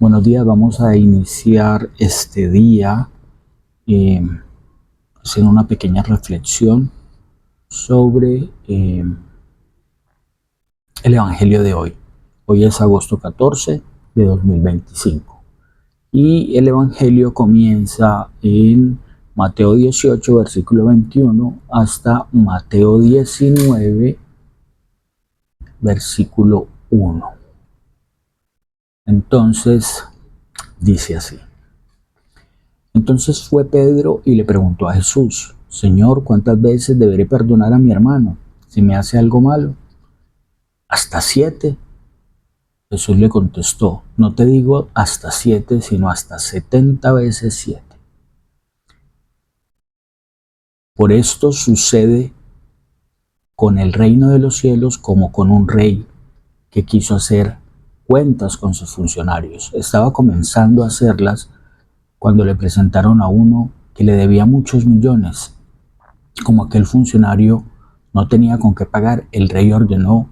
Buenos días, vamos a iniciar este día haciendo una pequeña reflexión sobre el Evangelio de hoy. Hoy es agosto 14 de 2025 y el Evangelio comienza en Mateo 18, versículo 21 hasta Mateo 19, versículo 1. Entonces, dice así. Entonces fue Pedro y le preguntó a Jesús: Señor, ¿cuántas veces deberé perdonar a mi hermano si me hace algo malo? ¿Hasta 7? Jesús le contestó: no te digo hasta 7, sino hasta 70 veces 7. Por esto sucede con el reino de los cielos como con un rey que quiso hacer cuentas con sus funcionarios. Estaba comenzando a hacerlas cuando le presentaron a uno que le debía muchos millones. Como aquel funcionario no tenía con qué pagar, el rey ordenó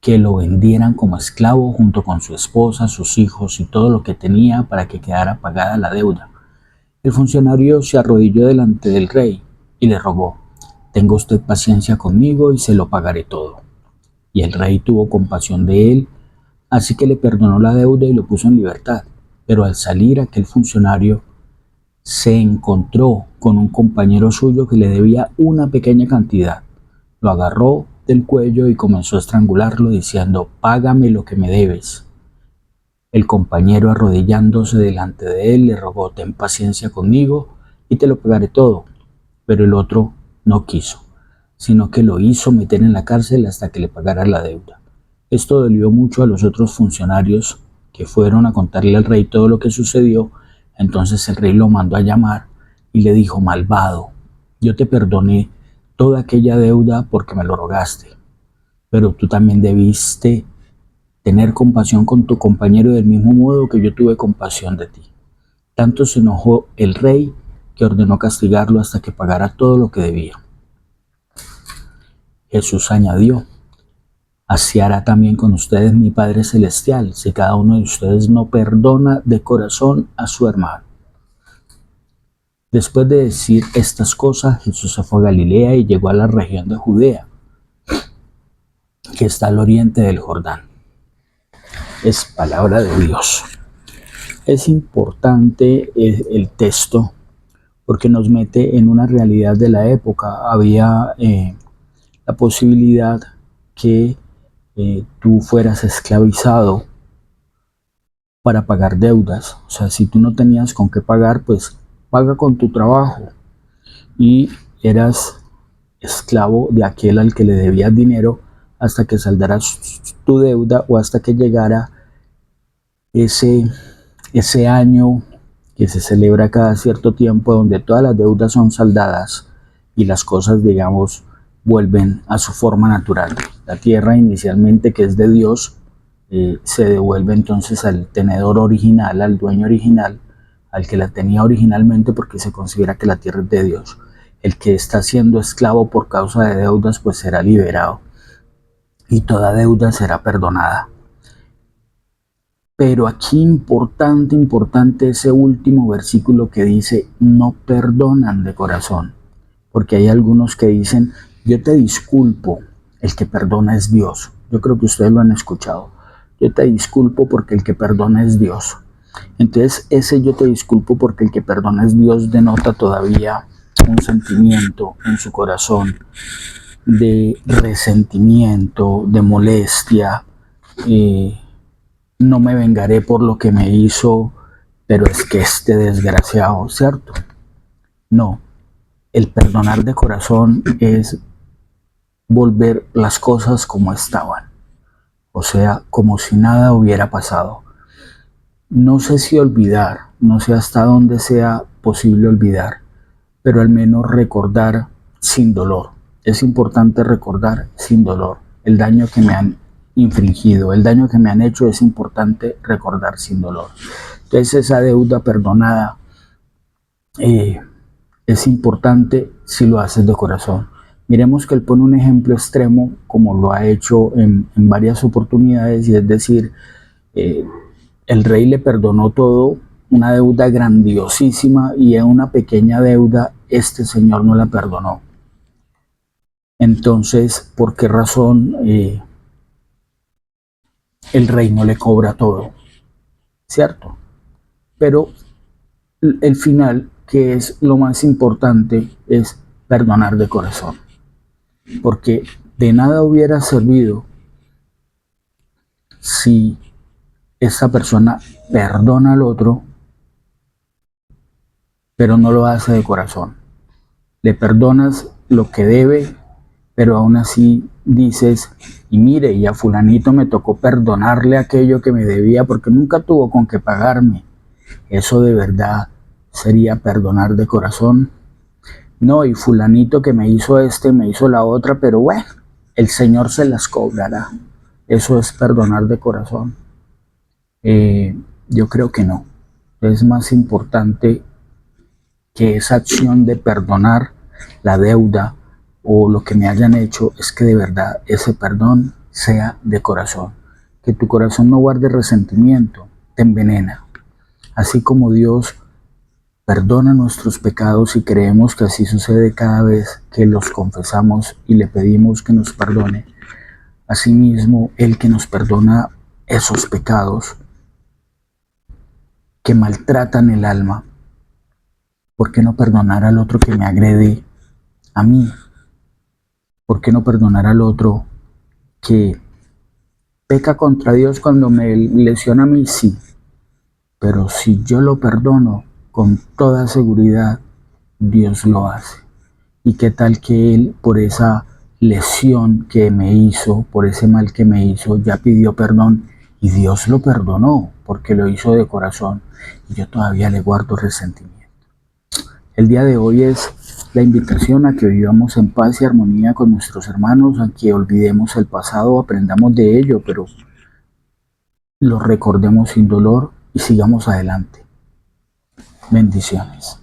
que lo vendieran como esclavo junto con su esposa, sus hijos y todo lo que tenía para que quedara pagada la deuda. El funcionario se arrodilló delante del rey y le rogó: tenga usted paciencia conmigo y se lo pagaré todo. Y el rey tuvo compasión de él, así que le perdonó la deuda y lo puso en libertad. Pero al salir, aquel funcionario se encontró con un compañero suyo que le debía una pequeña cantidad. Lo agarró del cuello y comenzó a estrangularlo diciendo: págame lo que me debes. El compañero, arrodillándose delante de él, le rogó: ten paciencia conmigo y te lo pagaré todo. Pero el otro no quiso, sino que lo hizo meter en la cárcel hasta que le pagara la deuda. Esto dolió mucho a los otros funcionarios, que fueron a contarle al rey todo lo que sucedió. Entonces el rey lo mandó a llamar y le dijo: malvado, yo te perdoné toda aquella deuda porque me lo rogaste, pero tú también debiste tener compasión con tu compañero del mismo modo que yo tuve compasión de ti. Tanto se enojó el rey que ordenó castigarlo hasta que pagara todo lo que debía. Jesús añadió: así hará también con ustedes mi Padre Celestial, si cada uno de ustedes no perdona de corazón a su hermano. Después de decir estas cosas, Jesús se fue a Galilea y llegó a la región de Judea, que está al oriente del Jordán. Es palabra de Dios. Es importante el texto porque nos mete en una realidad de la época. Había la posibilidad que tú fueras esclavizado para pagar deudas. O sea, si tú no tenías con qué pagar, pues paga con tu trabajo. Y eras esclavo de aquel al que le debías dinero hasta que saldaras tu deuda o hasta que llegara ese año que se celebra cada cierto tiempo, donde todas las deudas son saldadas y las cosas, digamos, vuelven a su forma natural. La tierra inicialmente, que es de Dios, se devuelve entonces al tenedor original, al dueño original, al que la tenía originalmente, porque se considera que la tierra es de Dios. El que está siendo esclavo por causa de deudas, pues será liberado y toda deuda será perdonada. Pero aquí importante ese último versículo que dice: no perdonan de corazón. Porque hay algunos que dicen: yo te disculpo, el que perdona es Dios. Yo creo que ustedes lo han escuchado. Yo te disculpo porque el que perdona es Dios. Entonces ese yo te disculpo porque el que perdona es Dios denota todavía un sentimiento en su corazón de resentimiento, de molestia. No me vengaré por lo que me hizo, pero es que este desgraciado, ¿cierto? No, el perdonar de corazón es volver las cosas como estaban, o sea, como si nada hubiera pasado. No sé si olvidar, no sé hasta dónde sea posible olvidar, pero al menos recordar sin dolor. Es importante recordar sin dolor el daño que me han infringido, el daño que me han hecho. Es importante recordar sin dolor. Entonces esa deuda perdonada es importante si lo haces de corazón. Miremos que él pone un ejemplo extremo, como lo ha hecho en varias oportunidades, y es decir, el rey le perdonó todo, una deuda grandiosísima, y en una pequeña deuda este señor no la perdonó. Entonces, ¿por qué razón el rey no le cobra todo? ¿Cierto? Pero el final, que es lo más importante, es perdonar de corazón. Porque de nada hubiera servido si esa persona perdona al otro, pero no lo hace de corazón. Le perdonas lo que debe, pero aún así dices, y mire, y a fulanito me tocó perdonarle aquello que me debía porque nunca tuvo con qué pagarme. Eso de verdad sería perdonar de corazón. No, y fulanito que me hizo me hizo la otra, pero bueno, el Señor se las cobrará. Eso es perdonar de corazón. Yo creo que no. Es más importante que esa acción de perdonar la deuda o lo que me hayan hecho, es que de verdad ese perdón sea de corazón. Que tu corazón no guarde resentimiento, te envenena. Así como Dios perdona nuestros pecados y creemos que así sucede cada vez que los confesamos y le pedimos que nos perdone, asimismo el que nos perdona esos pecados que maltratan el alma, ¿por qué no perdonar al otro que me agrede a mí? ¿Por qué no perdonar al otro que peca contra Dios cuando me lesiona a mí? Sí, pero si yo lo perdono, con toda seguridad Dios lo hace. ¿Y qué tal que Él, por esa lesión que me hizo, por ese mal que me hizo, ya pidió perdón y Dios lo perdonó porque lo hizo de corazón, y yo todavía le guardo resentimiento? El día de hoy es la invitación a que vivamos en paz y armonía con nuestros hermanos, a que olvidemos el pasado, aprendamos de ello, pero lo recordemos sin dolor y sigamos adelante. Bendiciones.